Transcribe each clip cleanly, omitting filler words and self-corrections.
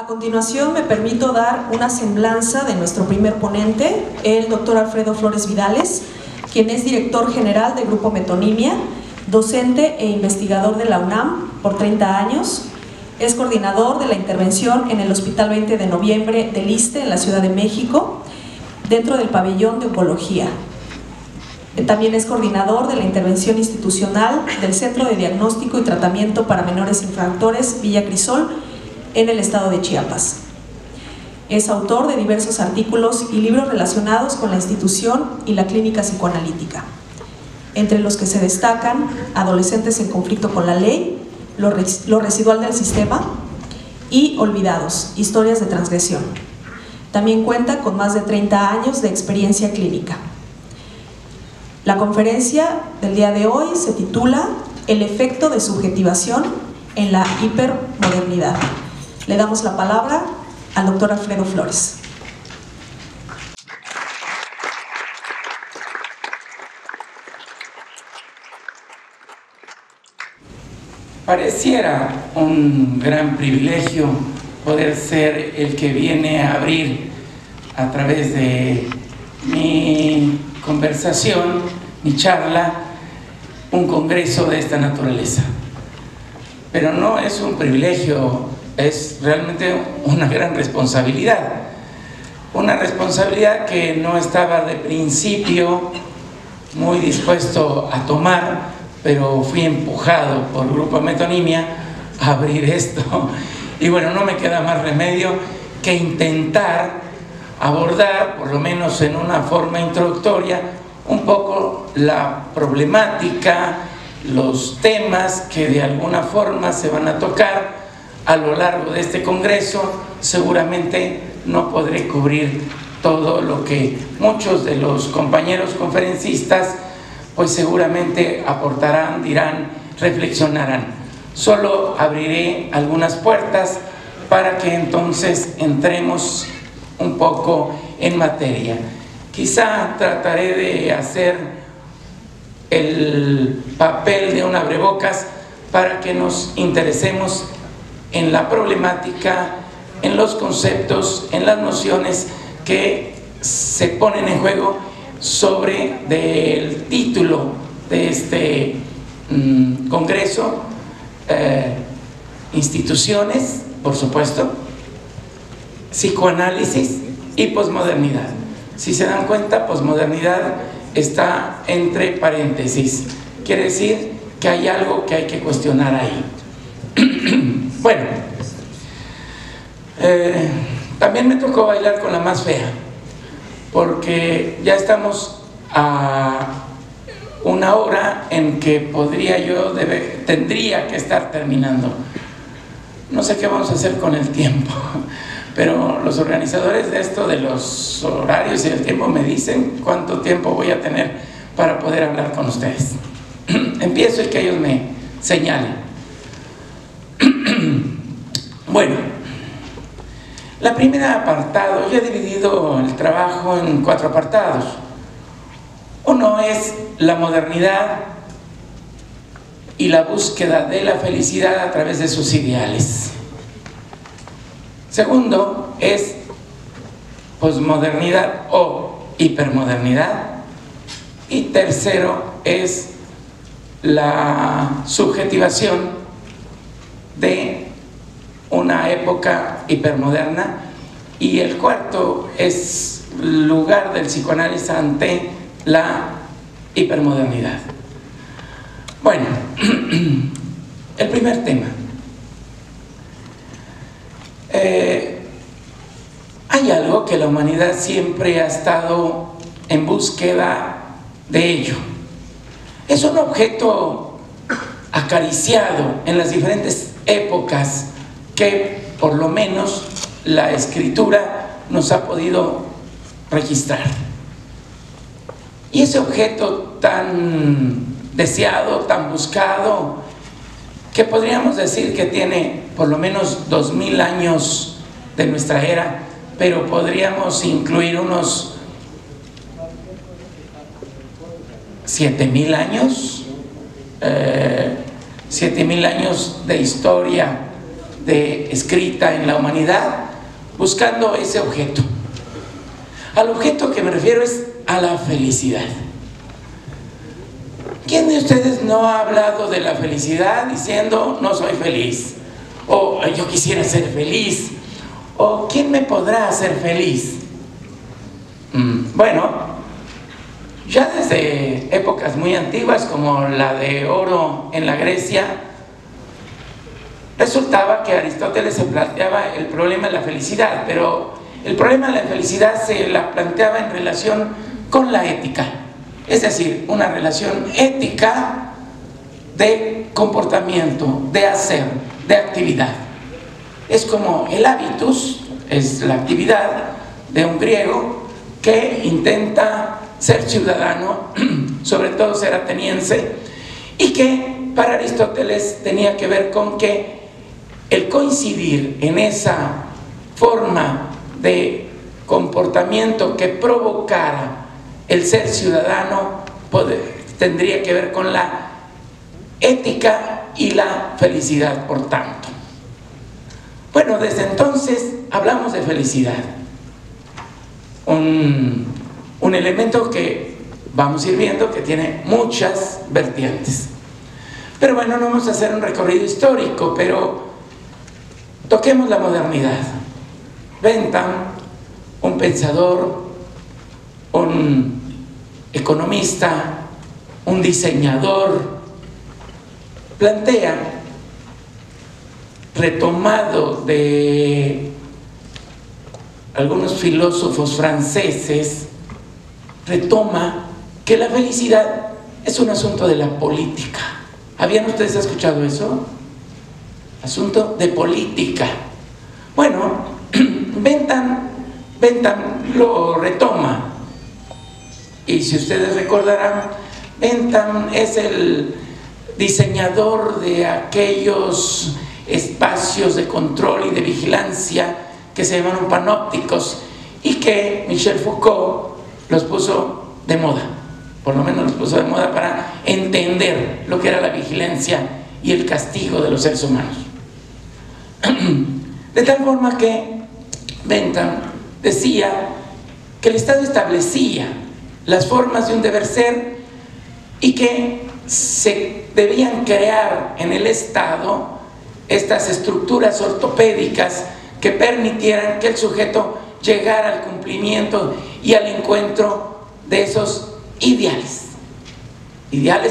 A continuación me permito dar una semblanza de nuestro primer ponente, el doctor Alfredo Flores Vidales, quien es director general del Grupo Metonimia, docente e investigador de la UNAM por 30 años, es coordinador de la intervención en el Hospital 20 de Noviembre del ISSSTE en la Ciudad de México, dentro del pabellón de oncología. También es coordinador de la intervención institucional del Centro de Diagnóstico y Tratamiento para Menores Infractores Villa Crisol, en el estado de Chiapas. Es autor de diversos artículos y libros relacionados con la institución y la clínica psicoanalítica, entre los que se destacan Adolescentes en conflicto con la ley, Lo residual del sistema y Olvidados, historias de transgresión. También cuenta con más de 30 años de experiencia clínica. La conferencia del día de hoy se titula El efecto de subjetivación en la hipermodernidad. Le damos la palabra al doctor Alfredo Flores. Pareciera un gran privilegio poder ser el que viene a abrir a través de mi conversación, mi charla, un congreso de esta naturaleza. Pero no es un privilegio, es realmente una gran responsabilidad. Una responsabilidad que no estaba de principio muy dispuesto a tomar, pero fui empujado por el Grupo Metonimia a abrir esto. Y bueno, no me queda más remedio que intentar abordar, por lo menos en una forma introductoria, un poco la problemática, los temas que de alguna forma se van a tocar a lo largo de este congreso. Seguramente no podré cubrir todo lo que muchos de los compañeros conferencistas pues seguramente aportarán, dirán, reflexionarán. Solo abriré algunas puertas para que entonces entremos un poco en materia. Quizá trataré de hacer el papel de un abrebocas para que nos interesemos en la problemática, en los conceptos, en las nociones que se ponen en juego sobre el título de este congreso, instituciones, por supuesto, psicoanálisis y posmodernidad. Si se dan cuenta, posmodernidad está entre paréntesis, quiere decir que hay algo que hay que cuestionar ahí. Bueno, también me tocó bailar con la más fea, porque ya estamos a una hora en que tendría que estar terminando. No sé qué vamos a hacer con el tiempo, pero los organizadores de esto, de los horarios y el tiempo, me dicen cuánto tiempo voy a tener para poder hablar con ustedes. Empiezo y que ellos me señalen. Bueno, la primera apartado, yo he dividido el trabajo en 4 apartados. Uno es la modernidad y la búsqueda de la felicidad a través de sus ideales. Segundo es posmodernidad o hipermodernidad. Y tercero es la subjetivación de una época hipermoderna. Y el cuarto es el lugar del psicoanálisis ante la hipermodernidad. Bueno, el primer tema. Hay algo que la humanidad siempre ha estado en búsqueda de ello. Es un objeto acariciado en las diferentes épocas que por lo menos la escritura nos ha podido registrar. Y ese objeto tan deseado, tan buscado, que podríamos decir que tiene por lo menos 2000 años de nuestra era, pero podríamos incluir unos 7000 años, 7000 años de historia escrita en la humanidad, buscando ese objeto. Al objeto que me refiero es a la felicidad. ¿Quién de ustedes no ha hablado de la felicidad diciendo no soy feliz? O yo quisiera ser feliz. ¿O quién me podrá hacer feliz? Bueno, ya desde épocas muy antiguas, como la de oro en la Grecia, resultaba que Aristóteles se planteaba el problema de la felicidad, pero el problema de la felicidad se la planteaba en relación con la ética, es decir, una relación ética de comportamiento, de hacer, de actividad. Es como el hábitus, es la actividad de un griego que intenta ser ciudadano, sobre todo ser ateniense, y que para Aristóteles tenía que ver con que el coincidir en esa forma de comportamiento que provocara el ser ciudadano tendría que ver con la ética y la felicidad, por tanto. Bueno, desde entonces hablamos de felicidad, un elemento que vamos a ir viendo que tiene muchas vertientes. Pero bueno, no vamos a hacer un recorrido histórico, pero toquemos la modernidad. Bentham, un pensador, un economista, un diseñador, plantea, retomado de algunos filósofos franceses, retoma que la felicidad es un asunto de la política. ¿Habían ustedes escuchado eso? Asunto de política. Bueno, Bentham lo retoma, y si ustedes recordarán, Bentham es el diseñador de aquellos espacios de control y de vigilancia que se llamaron panópticos y que Michel Foucault los puso de moda, por lo menos los puso de moda para entender lo que era la vigilancia y el castigo de los seres humanos. De tal forma que Bentham decía que el Estado establecía las formas de un deber ser y que se debían crear en el Estado estas estructuras ortopédicas que permitieran que el sujeto llegara al cumplimiento y al encuentro de esos ideales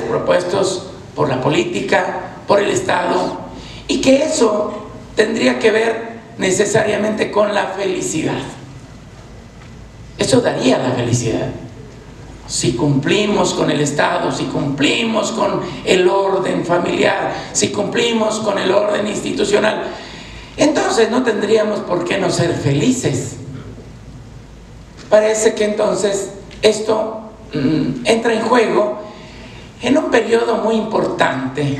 propuestos por la política, por el Estado, y que eso tendría que ver necesariamente con la felicidad. Eso daría la felicidad. Si cumplimos con el Estado, si cumplimos con el orden familiar, si cumplimos con el orden institucional, entonces no tendríamos por qué no ser felices. Parece que entonces esto entra en juego en un periodo muy importante.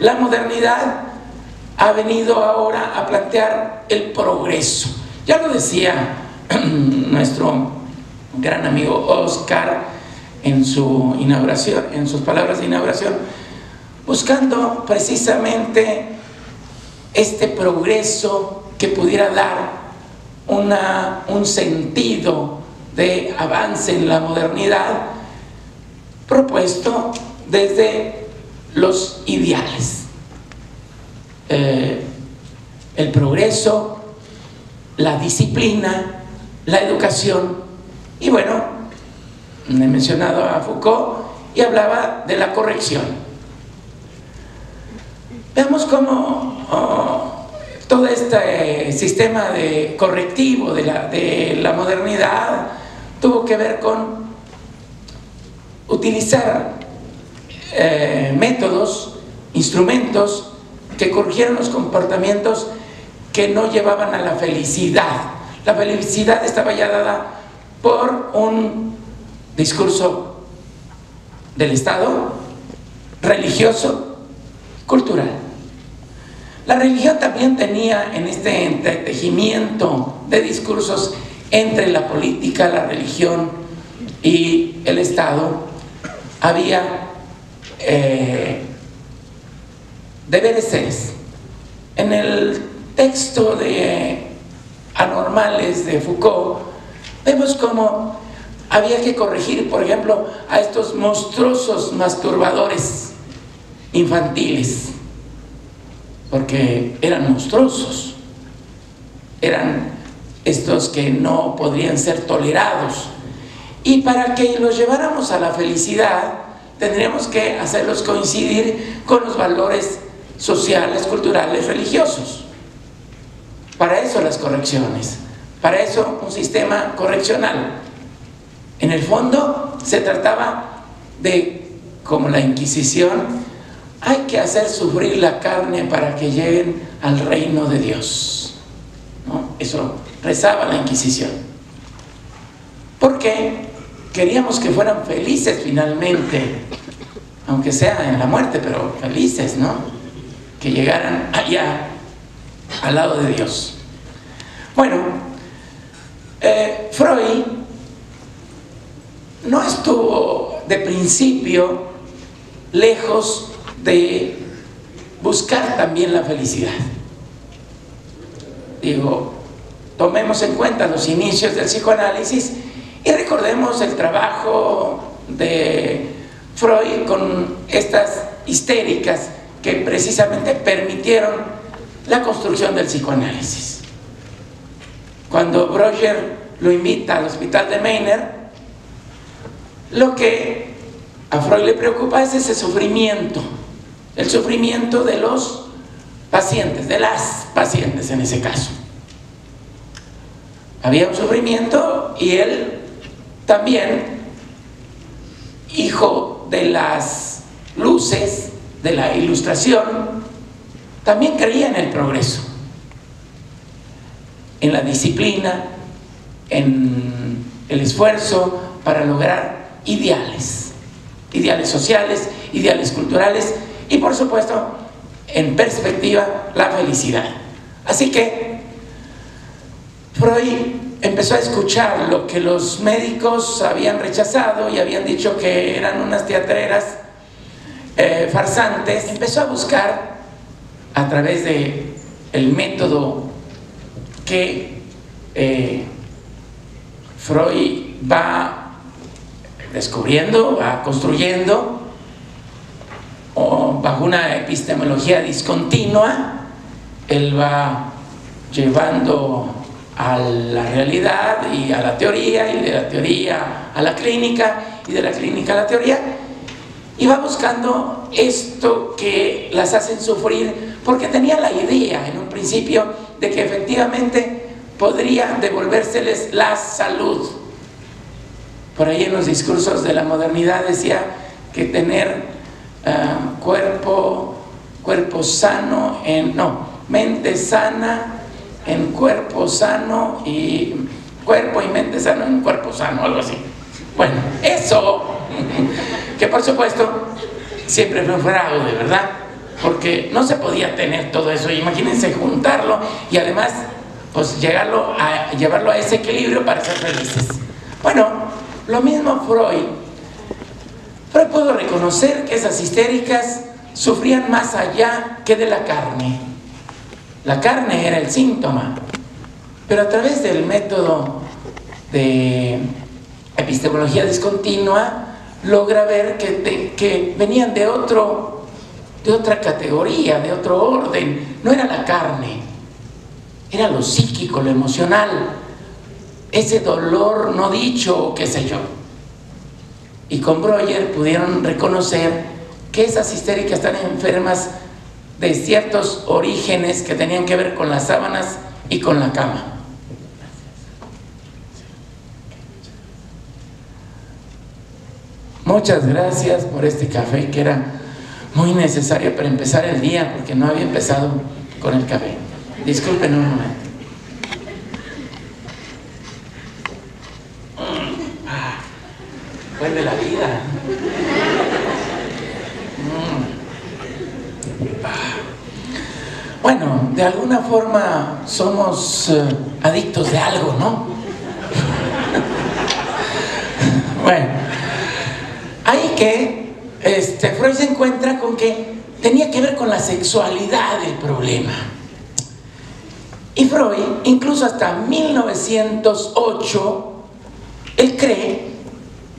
La modernidad ha venido ahora a plantear el progreso. Ya lo decía nuestro gran amigo Oscar en su inauguración, en sus palabras de inauguración, buscando precisamente este progreso que pudiera dar un sentido de avance en la modernidad, propuesto desde los ideales. El progreso, la disciplina, la educación, y bueno, he mencionado a Foucault y hablaba de la corrección. Veamos cómo todo este sistema de correctivo de la modernidad tuvo que ver con utilizar métodos, instrumentos que corrigieron los comportamientos que no llevaban a la felicidad. La felicidad estaba ya dada por un discurso del Estado, religioso, cultural. La religión también tenía en este entretejimiento de discursos entre la política, la religión y el Estado, había deberes seres. En el texto de Anormales de Foucault, vemos cómo había que corregir, por ejemplo, a estos monstruosos masturbadores infantiles, porque eran monstruosos, eran estos que no podrían ser tolerados, y para que los lleváramos a la felicidad tendríamos que hacerlos coincidir con los valores sociales, culturales, religiosos. Para eso las correcciones, para eso un sistema correccional. En el fondo se trataba de, como la Inquisición, hay que hacer sufrir la carne para que lleguen al reino de Dios, ¿no? Eso rezaba la Inquisición. Porque queríamos que fueran felices finalmente, aunque sea en la muerte, pero felices, ¿no? Que llegaran allá, al lado de Dios. Bueno, Freud no estuvo de principio lejos de buscar también la felicidad. Digo, tomemos en cuenta los inicios del psicoanálisis y recordemos el trabajo de Freud con estas histéricas que precisamente permitieron la construcción del psicoanálisis. Cuando Breuer lo invita al hospital de Meiner, lo que a Freud le preocupa es ese sufrimiento, el sufrimiento de los pacientes, de las pacientes en ese caso. Había un sufrimiento y él también, hijo de las luces, de la ilustración, también creía en el progreso, en la disciplina, en el esfuerzo para lograr ideales sociales, ideales culturales y por supuesto en perspectiva la felicidad. Así que Freud empezó a escuchar lo que los médicos habían rechazado y habían dicho que eran unas teatreras farsantes. Empezó a buscar a través de el método que Freud va descubriendo, va construyendo, o bajo una epistemología discontinua, él va llevando a la realidad y a la teoría, y de la teoría a la clínica, y de la clínica a la teoría, y va buscando esto que las hacen sufrir, porque tenía la idea en un principio de que efectivamente podría devolvérseles la salud. Por ahí en los discursos de la modernidad decía que tener mente sana en cuerpo sano y cuerpo y mente sano en cuerpo sano, algo así. Bueno, eso que por supuesto siempre fue un fraude, ¿verdad? Porque no se podía tener todo eso. Imagínense juntarlo y además pues llevarlo a ese equilibrio para ser felices. Bueno, lo mismo Freud pudo reconocer que esas histéricas sufrían más allá que de la carne. La carne era el síntoma, pero a través del método de epistemología discontinua logra ver que venían de otra categoría, de otro orden. No era la carne, era lo psíquico, lo emocional, ese dolor no dicho, qué sé yo. Y con Breuer pudieron reconocer que esas histéricas están enfermas de ciertos orígenes que tenían que ver con las sábanas y con la cama. Muchas gracias por este café que era muy necesario para empezar el día, porque no había empezado con el café. Disculpen un momento. Buen de la vida. Bueno, de alguna forma somos adictos de algo, ¿no? Bueno, ahí que Freud se encuentra con que tenía que ver con la sexualidad el problema. Y Freud, incluso hasta 1908, él cree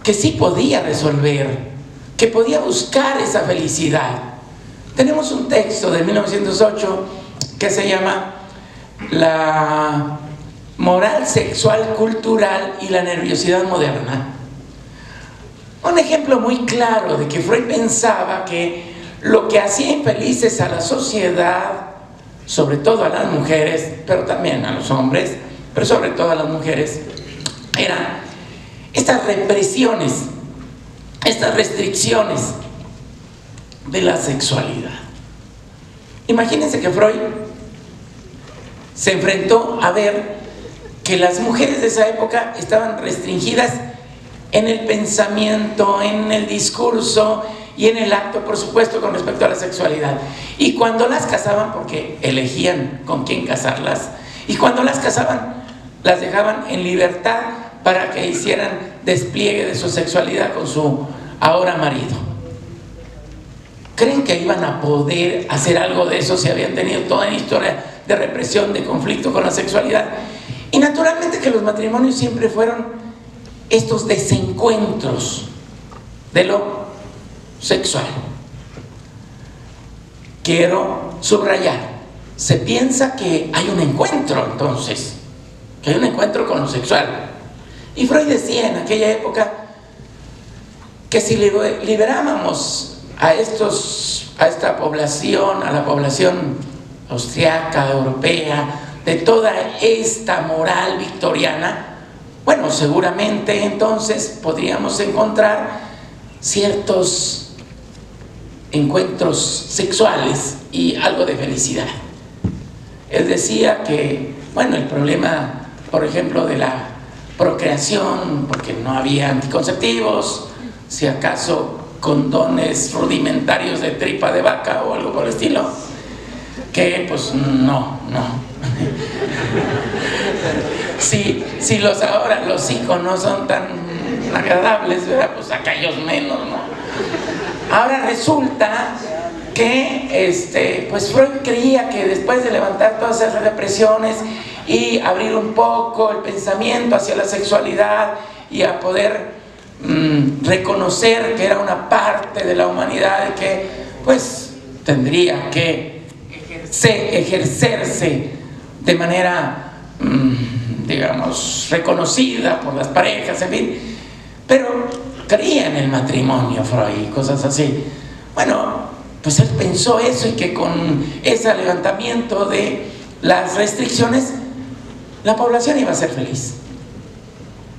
que sí podía resolver, que podía buscar esa felicidad. Tenemos un texto de 1908 que se llama La moral sexual cultural y la nerviosidad moderna. Un ejemplo muy claro de que Freud pensaba que lo que hacía infelices a la sociedad, sobre todo a las mujeres, pero también a los hombres, pero sobre todo a las mujeres, eran estas represiones, estas restricciones de la sexualidad. Imagínense que Freud se enfrentó a ver que las mujeres de esa época estaban restringidas en el pensamiento, en el discurso y en el acto, por supuesto, con respecto a la sexualidad. Y cuando las casaban, porque elegían con quién casarlas, y cuando las casaban, las dejaban en libertad para que hicieran despliegue de su sexualidad con su ahora marido. ¿Creen que iban a poder hacer algo de eso si habían tenido toda una historia de represión, de conflicto con la sexualidad? Y naturalmente que los matrimonios siempre fueron estos desencuentros de lo sexual. Quiero subrayar, se piensa que hay un encuentro entonces, que hay un encuentro con lo sexual. Y Freud decía en aquella época que si liberábamos a esta población, a la población austriaca, europea, de toda esta moral victoriana, bueno, seguramente entonces podríamos encontrar ciertos encuentros sexuales y algo de felicidad. Él decía que, bueno, el problema, por ejemplo, de la procreación, porque no había anticonceptivos, si acaso condones rudimentarios de tripa de vaca o algo por el estilo, que pues no. Si ahora los hijos no son tan agradables, ¿verdad? Pues aquellos menos, ¿no? Ahora resulta que pues Freud creía que después de levantar todas esas represiones y abrir un poco el pensamiento hacia la sexualidad y a poder reconocer que era una parte de la humanidad y que pues tendría que ejercerse de manera digamos reconocida por las parejas, en fin, pero creía en el matrimonio Freud y cosas así. Bueno, pues él pensó eso y que con ese levantamiento de las restricciones la población iba a ser feliz.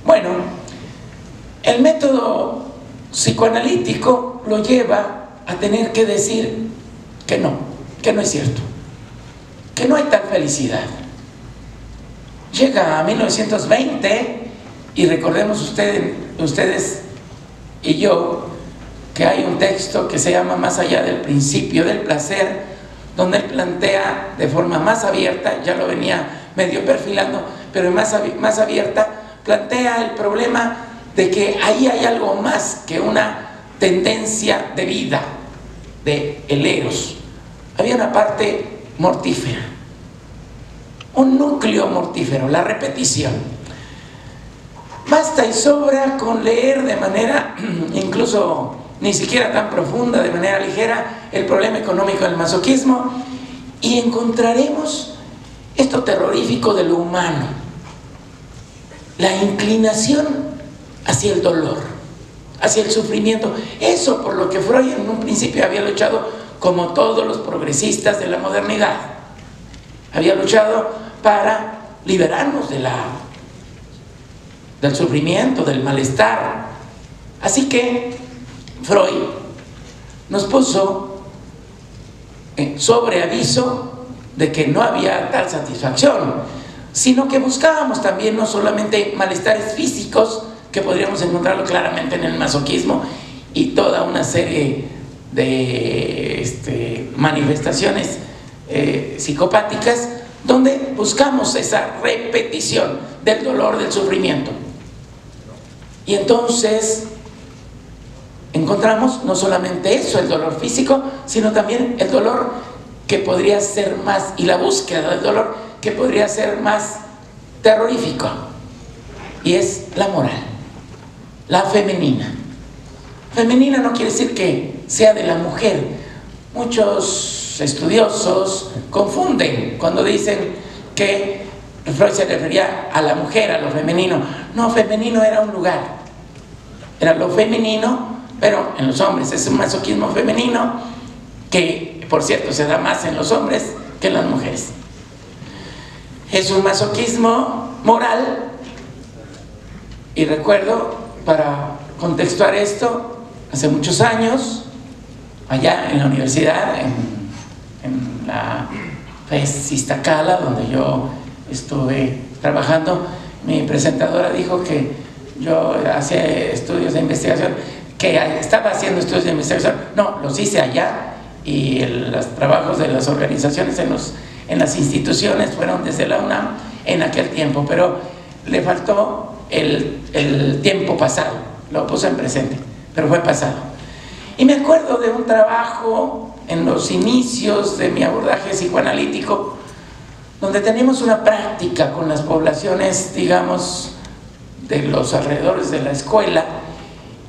Bueno, el método psicoanalítico lo lleva a tener que decir que no es cierto, que no hay tal felicidad. Llega a 1920 y recordemos ustedes y yo que hay un texto que se llama Más allá del principio del placer, donde él plantea de forma más abierta, ya lo venía medio perfilando, pero más abierta, plantea el problema de que ahí hay algo más que una tendencia de vida, de el eros. Había una parte mortífera, un núcleo mortífero, la repetición. Basta y sobra con leer de manera incluso ni siquiera tan profunda, de manera ligera, el problema económico del masoquismo y encontraremos esto terrorífico de lo humano, la inclinación hacia el dolor, hacia el sufrimiento. Eso por lo que Freud en un principio había luchado, como todos los progresistas de la modernidad, había luchado para liberarnos del sufrimiento, del malestar. Así que Freud nos puso sobre aviso de que no había tal satisfacción, sino que buscábamos también no solamente malestares físicos, que podríamos encontrarlo claramente en el masoquismo y toda una serie de manifestaciones psicopáticas, donde buscamos esa repetición del dolor, del sufrimiento. Y entonces encontramos no solamente eso, el dolor físico, sino también el dolor que podría ser más, y la búsqueda del dolor que podría ser más terrorífico, y es la moral, la femenina. Femenina no quiere decir que sea de la mujer. Muchos estudiosos confunden cuando dicen que Freud se refería a la mujer, a lo femenino. No, femenino era un lugar, era lo femenino, pero en los hombres es un masoquismo femenino que, por cierto, se da más en los hombres que en las mujeres. Es un masoquismo moral. Y recuerdo, para contextuar esto, hace muchos años, allá en la universidad, en la FES Iztacala, donde yo estuve trabajando, mi presentadora dijo que yo hacía estudios de investigación, que estaba haciendo estudios de investigación. No, los hice allá, y los trabajos de las organizaciones en las instituciones fueron desde la UNAM en aquel tiempo, pero le faltó el tiempo pasado, lo puso en presente, pero fue pasado. Y me acuerdo de un trabajo en los inicios de mi abordaje psicoanalítico, donde teníamos una práctica con las poblaciones, digamos, de los alrededores de la escuela,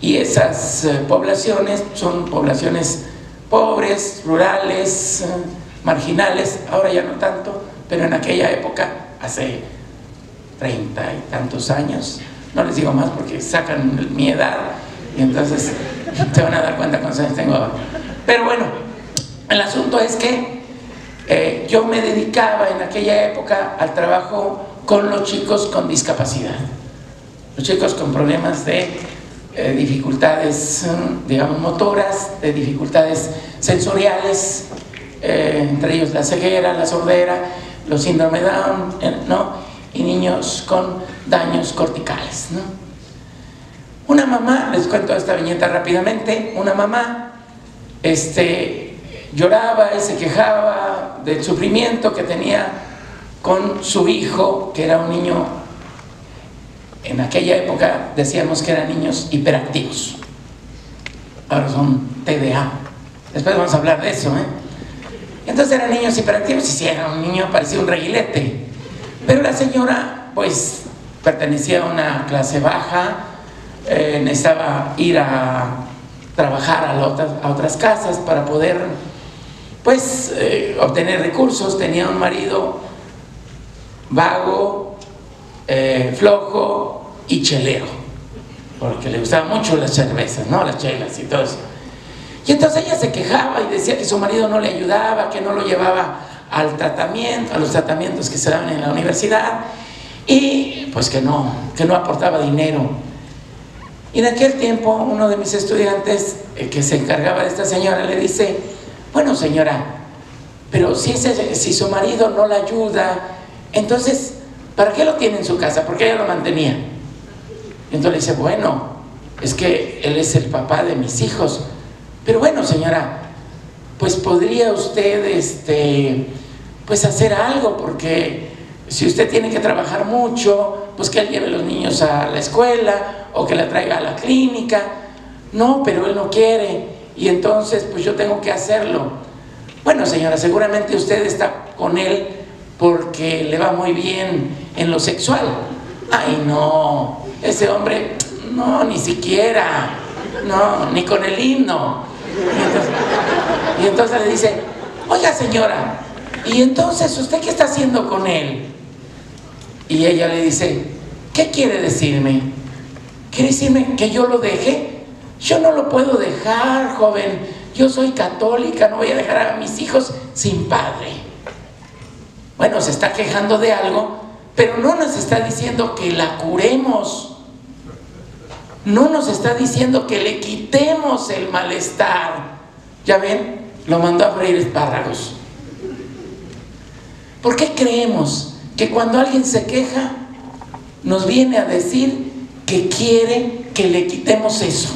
y esas poblaciones son poblaciones pobres, rurales, marginales, ahora ya no tanto, pero en aquella época, hace 30 y tantos años, no les digo más porque sacan mi edad y entonces se van a dar cuenta cuántos años tengo ahora. Pero bueno, el asunto es que yo me dedicaba en aquella época al trabajo con los chicos con discapacidad, los chicos con problemas de dificultades, digamos, motoras, de dificultades sensoriales, entre ellos la ceguera, la sordera, los síndrome Down, ¿no? Y niños con daños corticales, ¿no? Una mamá, les cuento esta viñeta rápidamente, una mamá lloraba y se quejaba del sufrimiento que tenía con su hijo, que era un niño, en aquella época decíamos que eran niños hiperactivos, ahora son TDA, después vamos a hablar de eso, Entonces eran niños hiperactivos, y si era un niño parecía un reguilete, pero la señora pues pertenecía a una clase baja, necesitaba ir a trabajar a otras casas para poder pues obtener recursos. Tenía un marido vago, flojo y chelero, porque le gustaban mucho las cervezas, ¿no? Las chelas y todo eso. Y entonces ella se quejaba y decía que su marido no le ayudaba, que no lo llevaba al tratamiento, a los tratamientos que se daban en la universidad, y pues que no aportaba dinero. Y en aquel tiempo uno de mis estudiantes, que se encargaba de esta señora, le dice: bueno, señora, pero si su marido no la ayuda, entonces ¿para qué lo tiene en su casa? ¿Por qué ella lo mantenía? Y entonces le dice: bueno, es que él es el papá de mis hijos. Pero bueno, señora, pues podría usted pues hacer algo, porque si usted tiene que trabajar mucho, pues que él lleve a los niños a la escuela o que la traiga a la clínica. No, pero él no quiere, y entonces pues yo tengo que hacerlo. Bueno, señora, seguramente usted está con él porque le va muy bien en lo sexual. Ay, no, ese hombre, no, ni siquiera, no, ni con el himno. Y entonces le dice: oiga, señora, ¿y entonces usted qué está haciendo con él? Y ella le dice: ¿qué quiere decirme? ¿Quiere decirme que yo lo deje? Yo no lo puedo dejar, joven. Yo soy católica, no voy a dejar a mis hijos sin padre. Bueno, se está quejando de algo, pero no nos está diciendo que la curemos. No nos está diciendo que le quitemos el malestar. ¿Ya ven? Lo mandó a freír espárragos. ¿Por qué creemos que cuando alguien se queja nos viene a decir que quiere que le quitemos eso?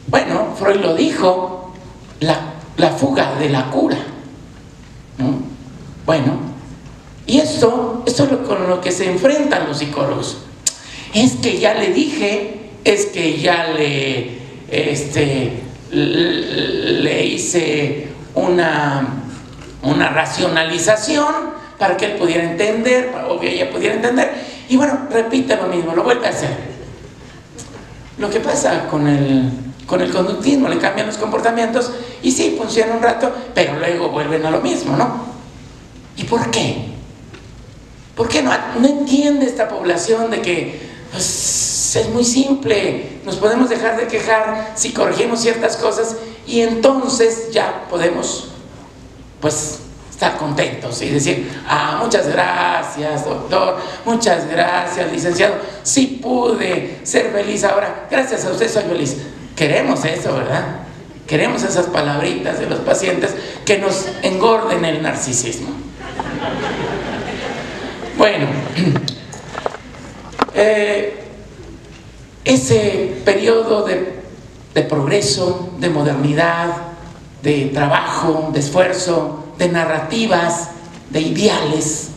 Bueno, Freud lo dijo, la fuga de la cura, ¿no? Bueno, y esto es con lo que se enfrentan los psicólogos. Es que ya le dije, es que ya le hice una racionalización para que él pudiera entender, o que ella pudiera entender, y bueno, repite lo mismo, lo vuelve a hacer. Lo que pasa con el conductismo, le cambian los comportamientos y sí, funciona un rato, pero luego vuelven a lo mismo, ¿no? ¿Y por qué? ¿Por qué no entiende esta población de que pues, es muy simple, nos podemos dejar de quejar si corregimos ciertas cosas y entonces ya podemos pues estar contentos y decir, muchas gracias doctor, muchas gracias licenciado, sí pude ser feliz ahora, gracias a usted soy feliz? Queremos eso, ¿verdad? Queremos esas palabritas de los pacientes que nos engorden el narcisismo. Bueno, ese periodo de progreso, de modernidad, de trabajo, de esfuerzo, de narrativas, de ideales,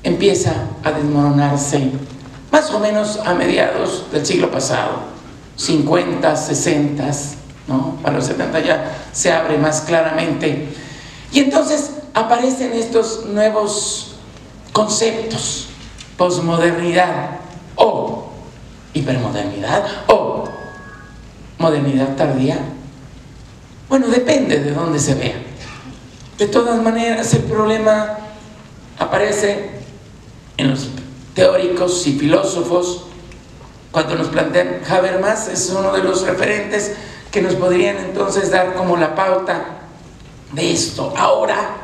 empieza a desmoronarse más o menos a mediados del siglo pasado, 50, 60, ¿no? Para los 70 ya se abre más claramente. Y entonces aparecen estos nuevos conceptos, posmodernidad o hipermodernidad o modernidad tardía. Bueno, depende de dónde se vea. De todas maneras, el problema aparece en los teóricos y filósofos cuando nos plantean. Habermas es uno de los referentes que nos podrían entonces dar como la pauta de esto. Ahora,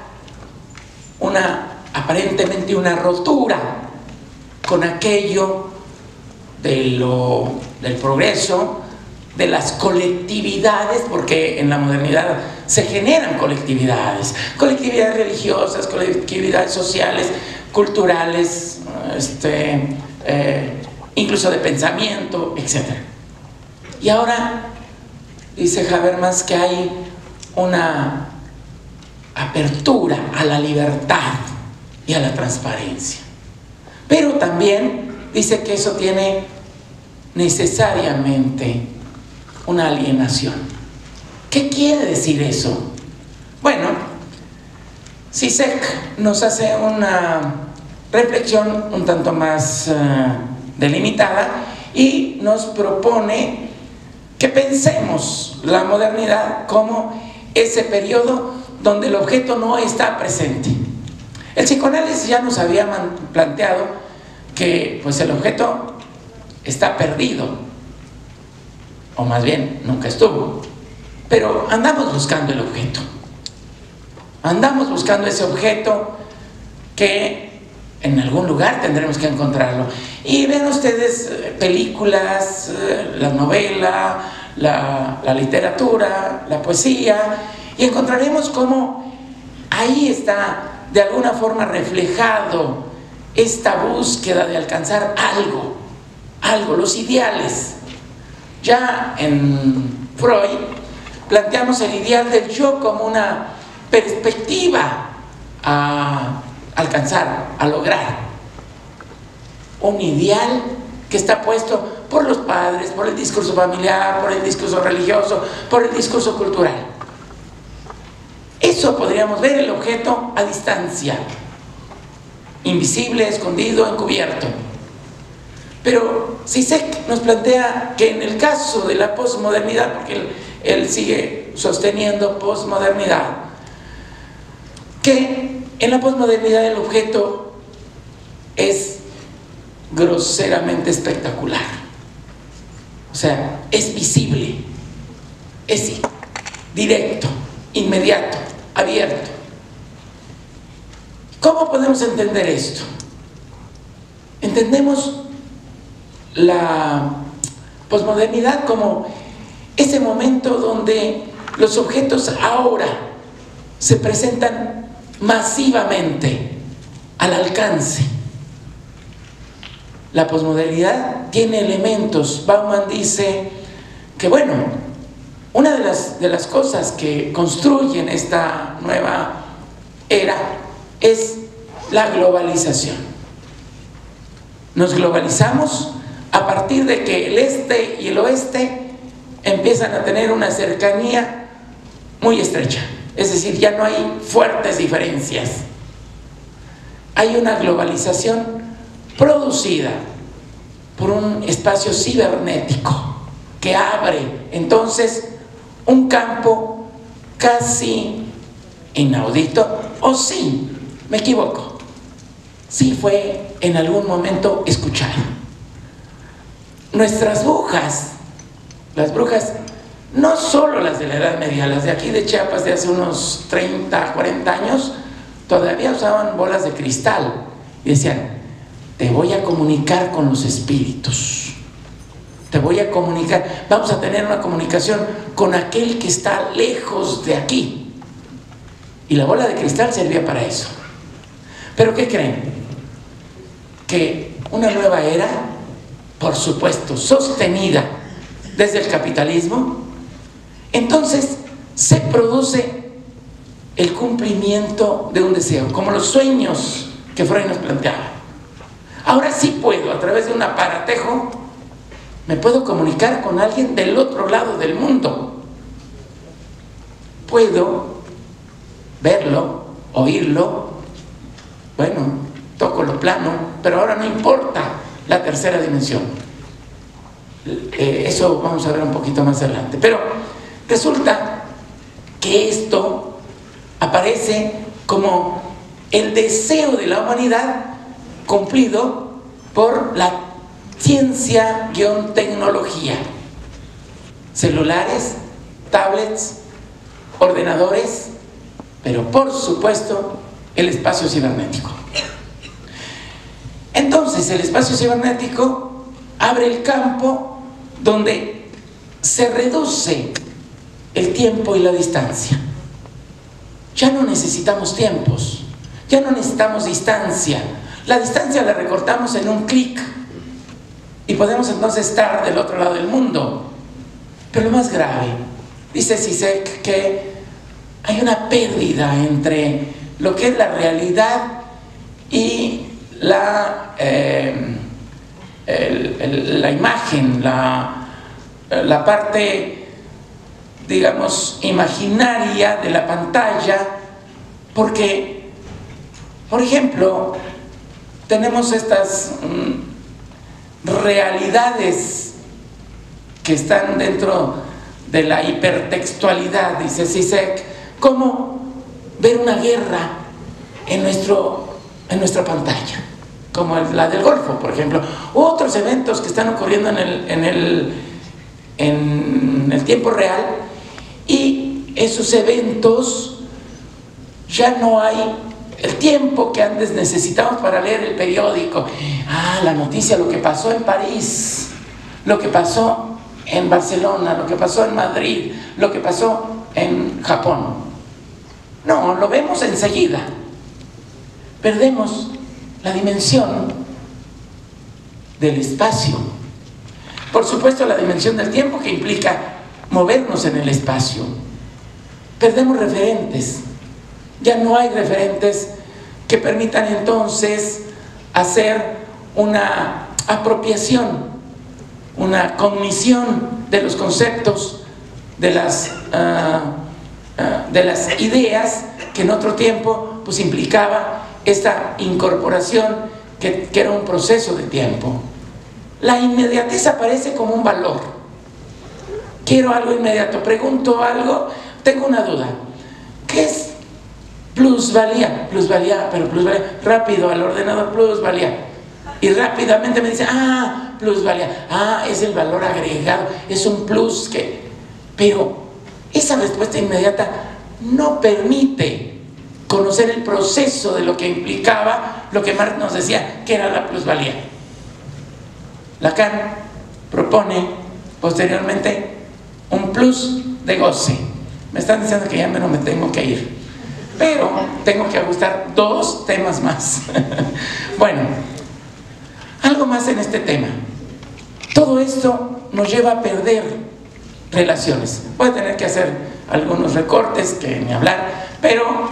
aparentemente una rotura con aquello del progreso, de las colectividades, porque en la modernidad se generan colectividades religiosas, colectividades sociales, culturales, incluso de pensamiento, etc. Y ahora dice Habermas que hay una apertura a la libertad y a la transparencia, pero también dice que eso tiene necesariamente una alienación. ¿Qué quiere decir eso? Bueno, Zizek nos hace una reflexión un tanto más delimitada y nos propone que pensemos la modernidad como ese periodo donde el objeto no está presente. El psicoanálisis ya nos había planteado que pues el objeto está perdido, o más bien nunca estuvo, pero andamos buscando el objeto, andamos buscando ese objeto que en algún lugar tendremos que encontrarlo. Y ven ustedes películas, la novela, la literatura, la poesía, y encontraremos cómo ahí está de alguna forma reflejado esta búsqueda de alcanzar algo, los ideales. Ya en Freud planteamos el ideal del yo como una perspectiva a alcanzar, a lograr. Un ideal que está puesto por los padres, por el discurso familiar, por el discurso religioso, por el discurso cultural. Eso podríamos ver el objeto a distancia, invisible, escondido, encubierto. Pero Zizek nos plantea que en el caso de la posmodernidad, porque él sigue sosteniendo posmodernidad, que en la posmodernidad el objeto es groseramente espectacular, o sea, es visible, es directo, inmediato, abierto. ¿Cómo podemos entender esto? Entendemos la posmodernidad como ese momento donde los objetos ahora se presentan masivamente al alcance. La posmodernidad tiene elementos. Bauman dice que, bueno, una de las cosas que construyen esta nueva era es la globalización. Nos globalizamos a partir de que el este y el oeste empiezan a tener una cercanía muy estrecha. Es decir, ya no hay fuertes diferencias. Hay una globalización producida por un espacio cibernético que abre entonces un campo casi inaudito, o sí, me equivoco, sí fue en algún momento escuchado. Nuestras brujas, las brujas, no solo las de la Edad Media, las de aquí de Chiapas de hace unos 30, 40 años, todavía usaban bolas de cristal y decían: te voy a comunicar con los espíritus, te voy a comunicar, vamos a tener una comunicación con aquel que está lejos de aquí. Y la bola de cristal servía para eso. ¿Pero qué creen? Que una nueva era, por supuesto, sostenida desde el capitalismo, entonces se produce el cumplimiento de un deseo, como los sueños que Freud nos planteaba. Ahora sí puedo, a través de un aparatejo, me puedo comunicar con alguien del otro lado del mundo. Puedo verlo, oírlo, bueno, toco lo plano, pero ahora no importa la tercera dimensión. Eso vamos a ver un poquito más adelante. Pero resulta que esto aparece como el deseo de la humanidad cumplido por la ciencia-tecnología. Celulares, tablets, ordenadores, pero por supuesto el espacio cibernético. Entonces el espacio cibernético abre el campo donde se reduce el tiempo y la distancia. Ya no necesitamos tiempos, ya no necesitamos distancia. La distancia la recortamos en un clic y podemos entonces estar del otro lado del mundo. Pero lo más grave, dice Zizek, que hay una pérdida entre lo que es la realidad y la imagen, la parte, digamos, imaginaria de la pantalla, porque, por ejemplo, tenemos estas realidades que están dentro de la hipertextualidad, dice Zizek, como ver una guerra en nuestra pantalla, como la del Golfo, por ejemplo, u otros eventos que están ocurriendo en el tiempo real, y esos eventos ya no hay el tiempo que antes necesitábamos para leer el periódico. La noticia, lo que pasó en París, lo que pasó en Barcelona, lo que pasó en Madrid, lo que pasó en Japón. No, lo vemos enseguida. Perdemos la dimensión del espacio. Por supuesto, la dimensión del tiempo, que implica movernos en el espacio. Perdemos referentes. Ya no hay referentes que permitan entonces hacer una apropiación, una cognición de los conceptos, de las ideas que en otro tiempo pues implicaba esta incorporación que era un proceso de tiempo. La inmediatez aparece como un valor. Quiero algo inmediato, pregunto algo, tengo una duda. ¿Qué es plusvalía? Plusvalía, pero plusvalía, rápido al ordenador, plusvalía. Y rápidamente me dice, plusvalía, es el valor agregado, es un plus que... Pero esa respuesta inmediata no permite conocer el proceso de lo que implicaba lo que Marx nos decía que era la plusvalía. Lacan propone posteriormente un plus de goce. Me están diciendo que ya no me tengo que ir, pero tengo que ajustar 2 temas más. Bueno, algo más en este tema. Todo esto nos lleva a perder relaciones. Voy a tener que hacer algunos recortes, que ni hablar, pero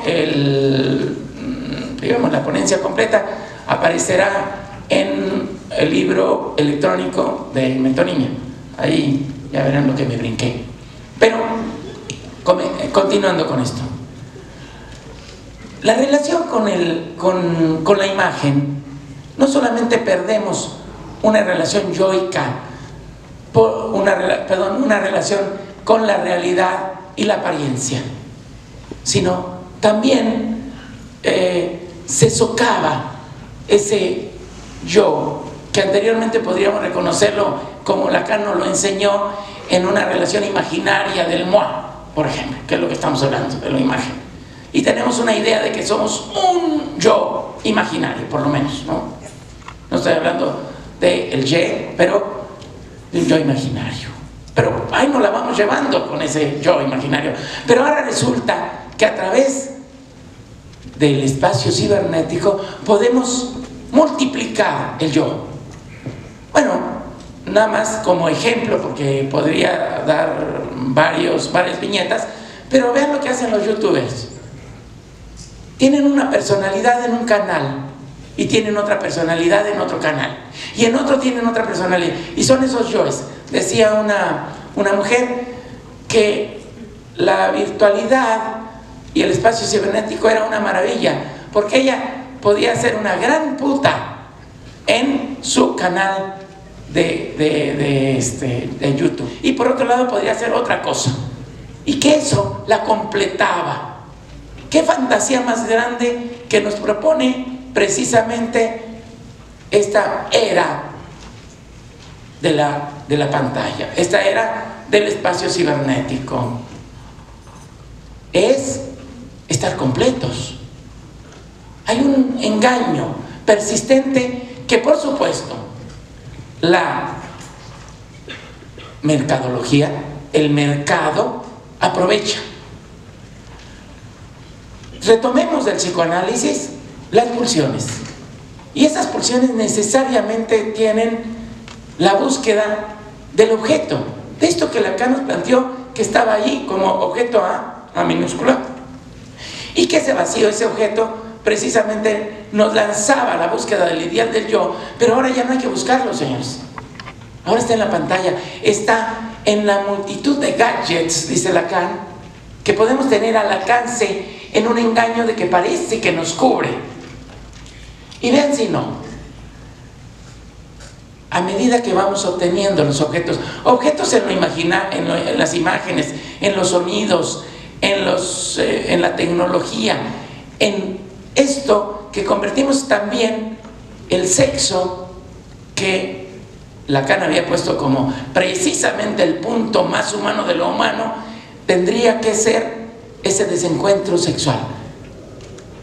digamos, la ponencia completa aparecerá en el libro electrónico de Metonimia. Ahí ya verán lo que me brinqué. Pero continuando con esto, la relación con la imagen, no solamente perdemos una relación yoica, una relación con la realidad y la apariencia, sino también se socava ese yo que anteriormente podríamos reconocerlo, como Lacan nos lo enseñó, en una relación imaginaria del moi, por ejemplo, que es lo que estamos hablando, de la imagen. Y tenemos una idea de que somos un yo imaginario, por lo menos, ¿no? No estoy hablando del ye, pero de un yo imaginario. Pero ahí nos la vamos llevando con ese yo imaginario. Pero ahora resulta que a través del espacio cibernético podemos multiplicar el yo. Bueno, nada más como ejemplo, porque podría dar varias viñetas, pero vean lo que hacen los youtubers. Tienen una personalidad en un canal y tienen otra personalidad en otro canal, y en otro tienen otra personalidad, y son esos yoes. Decía una mujer que la virtualidad y el espacio cibernético era una maravilla, porque ella podía ser una gran puta en su canal de YouTube, y por otro lado podría hacer otra cosa, y que eso la completaba. ¿Qué fantasía más grande que nos propone precisamente esta era de la pantalla, esta era del espacio cibernético? Es estar completos. Hay un engaño persistente que, por supuesto, la mercadología, el mercado, aprovecha. Retomemos del psicoanálisis las pulsiones, y esas pulsiones necesariamente tienen la búsqueda del objeto, de esto que Lacan nos planteó, que estaba ahí como objeto A minúscula, y que ese vacío, ese objeto, precisamente nos lanzaba a la búsqueda del ideal del yo. Pero ahora ya no hay que buscarlo, señores. Ahora está en la pantalla, está en la multitud de gadgets, dice Lacan, que podemos tener al alcance en un engaño de que parece que nos cubre. Y vean si no, a medida que vamos obteniendo los objetos en lo en las imágenes, en los sonidos, en la tecnología, en esto que convertimos también el sexo, que Lacan había puesto como precisamente el punto más humano de lo humano, tendría que ser ese desencuentro sexual.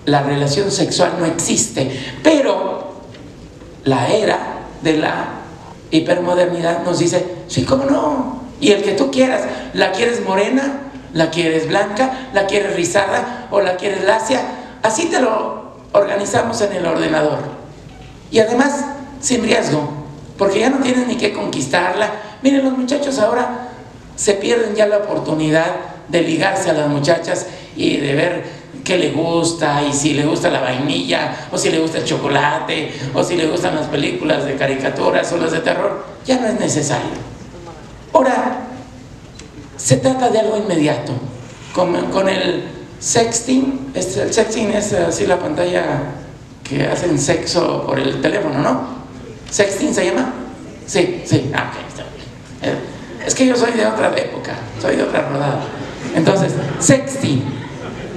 La relación sexual no existe, pero la era de la hipermodernidad nos dice, sí, cómo no, y el que tú quieras. ¿La quieres morena? ¿La quieres blanca? ¿La quieres rizada? ¿O la quieres lacia? Así te lo organizamos en el ordenador, y además sin riesgo, porque ya no tienes ni que conquistarla. Miren, los muchachos ahora se pierden ya la oportunidad de ligarse a las muchachas y de ver qué le gusta, y si le gusta la vainilla, o si le gusta el chocolate, o si le gustan las películas de caricaturas o las de terror. Ya no es necesario. Ahora se trata de algo inmediato, con el sexting. El sexting es así, la pantalla que hacen sexo por el teléfono, ¿no? ¿Sexting se llama? Sí, sí, ok, está bien. Es que yo soy de otra época, soy de otra rodada. Entonces, sexting.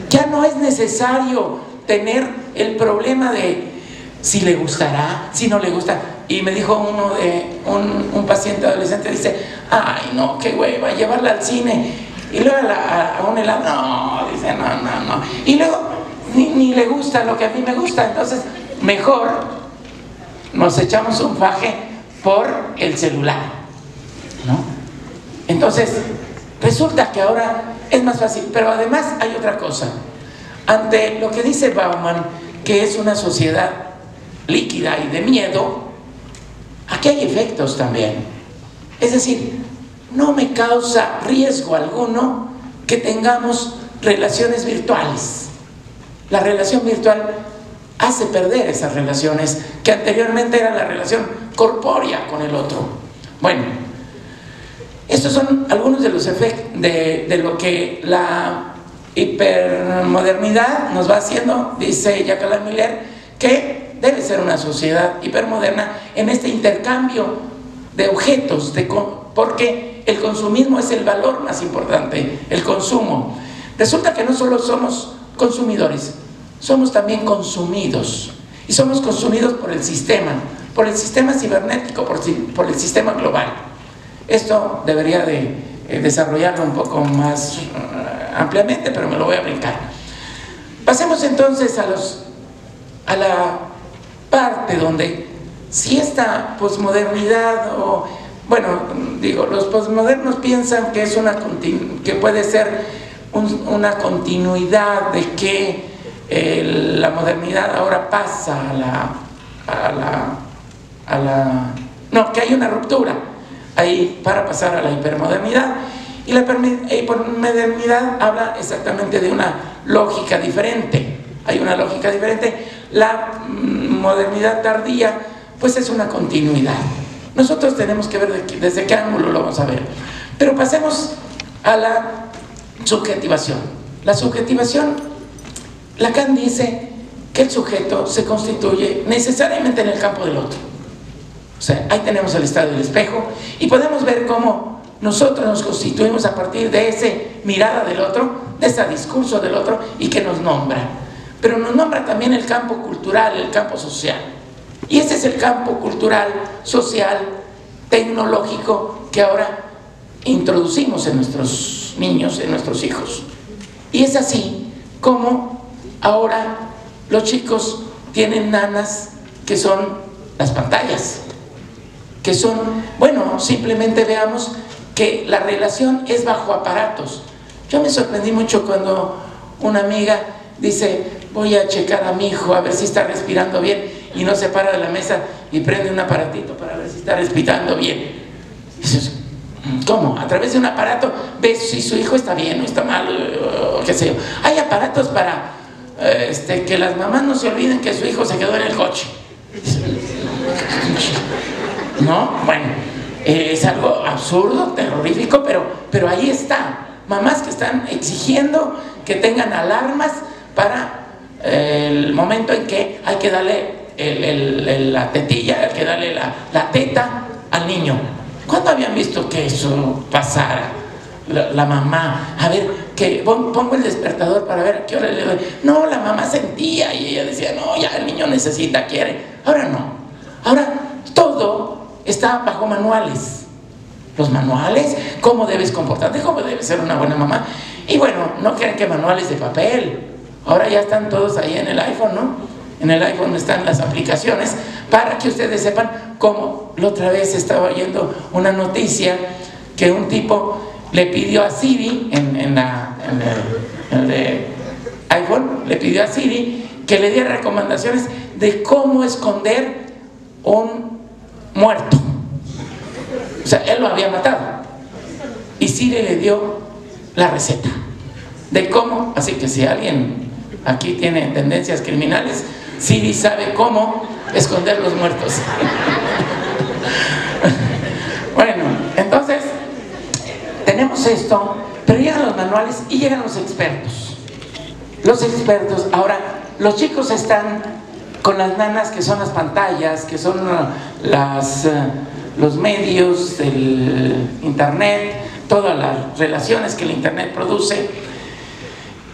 Ya no es necesario tener el problema de si le gustará, si no le gusta. Y me dijo un paciente adolescente, dice, ay no, qué hueva, llevarla al cine y luego a un helado. No, dice, no. Y luego ni le gusta lo que a mí me gusta. Entonces, mejor nos echamos un faje por el celular, ¿no? Entonces, resulta que ahora es más fácil. Pero además hay otra cosa. Ante lo que dice Bauman, que es una sociedad líquida y de miedo, aquí hay efectos también. Es decir, no me causa riesgo alguno que tengamos relaciones virtuales. La relación virtual hace perder esas relaciones que anteriormente era la relación corpórea con el otro. Bueno, estos son algunos de los efectos de lo que la hipermodernidad nos va haciendo, dice Jacques Alain Miller, que debe ser una sociedad hipermoderna en este intercambio de objetos, porque el consumismo es el valor más importante, el consumo. Resulta que no solo somos consumidores, somos también consumidos, y somos consumidos por el sistema cibernético, por el sistema global. Esto debería de desarrollarlo un poco más ampliamente, pero me lo voy a brincar. Pasemos entonces a la parte donde, si esta posmodernidad, o bueno, digo, los posmodernos piensan que es que puede ser una continuidad de que la modernidad ahora pasa no, que hay una ruptura ahí para pasar a la hipermodernidad, y la hipermodernidad habla exactamente de una lógica diferente. Hay una lógica diferente. La modernidad tardía pues es una continuidad. Nosotros tenemos que ver desde qué ángulo lo vamos a ver. Pero pasemos a la subjetivación. La subjetivación, Lacan dice que el sujeto se constituye necesariamente en el campo del otro. O sea, ahí tenemos el estado del espejo y podemos ver cómo nosotros nos constituimos a partir de esa mirada del otro, de ese discurso del otro, y que nos nombra. Pero nos nombra también el campo cultural, el campo social. Y ese es el campo cultural, social, tecnológico que ahora introducimos en nuestros niños, en nuestros hijos. Y es así como ahora los chicos tienen nanas que son las pantallas, que son, bueno, simplemente veamos que la relación es bajo aparatos. Yo me sorprendí mucho cuando una amiga dice: voy a checar a mi hijo a ver si está respirando bien, y no se para de la mesa y prende un aparatito para ver si está respirando bien. Dices, ¿cómo? A través de un aparato ves si su hijo está bien o está mal, o qué sé yo. Hay aparatos para que las mamás no se olviden que su hijo se quedó en el coche. ¿No? Bueno, es algo absurdo, terrorífico, pero ahí está. Mamás que están exigiendo que tengan alarmas para el momento en que hay que darle la tetilla, hay que darle la teta al niño. ¿Cuándo habían visto que eso pasara? La mamá, a ver, que pongo el despertador para ver a qué hora le doy. No, la mamá sentía y ella decía: no, ya el niño necesita, quiere. Ahora no. Ahora todo está bajo manuales. Los manuales, cómo debes comportarte, cómo debes ser una buena mamá. Y bueno, no crean que manuales de papel. Ahora ya están todos ahí en el iPhone, ¿no? En el iPhone están las aplicaciones para que ustedes sepan cómo. La otra vez estaba oyendo una noticia que un tipo le pidió a Siri, en el iPhone, le pidió a Siri que le diera recomendaciones de cómo esconder un muerto. O sea, él lo había matado y Siri le dio la receta de cómo. Así que si alguien aquí tiene tendencias criminales, Siri sabe cómo esconder los muertos. Bueno, entonces tenemos esto, pero llegan los manuales y llegan los expertos. Los expertos, ahora los chicos están con las nanas, que son las pantallas, que son los medios, el internet, todas las relaciones que el internet produce,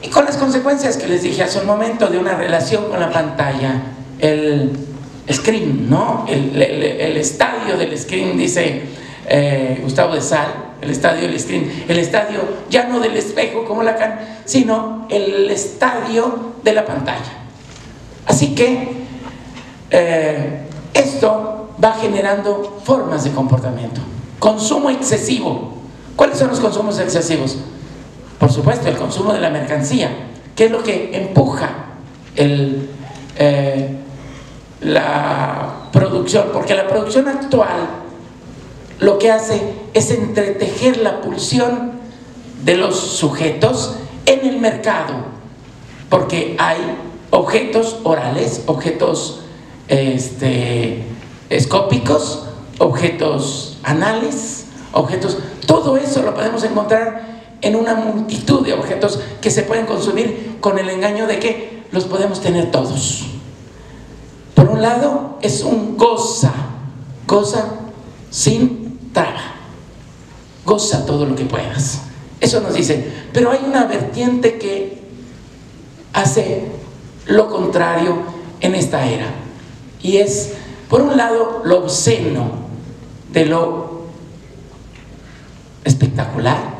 y con las consecuencias que les dije hace un momento de una relación con la pantalla, el screen, ¿no? El estadio del screen, dice Gustavo de Sal, el estadio del screen, el estadio ya no del espejo como Lacan, sino el estadio de la pantalla. Así que esto va generando formas de comportamiento. Consumo excesivo. ¿Cuáles son los consumos excesivos? Por supuesto, el consumo de la mercancía, que es lo que empuja la producción, porque la producción actual lo que hace es entretejer la pulsión de los sujetos en el mercado, porque hay objetos orales, objetos escópicos, objetos anales, objetos, todo eso lo podemos encontrar en una multitud de objetos que se pueden consumir con el engaño de que los podemos tener todos. Por un lado, es un goza sin traba. Goza todo lo que puedas. Eso nos dice. Pero hay una vertiente que hace lo contrario en esta era. Y es, por un lado, lo obsceno de lo espectacular,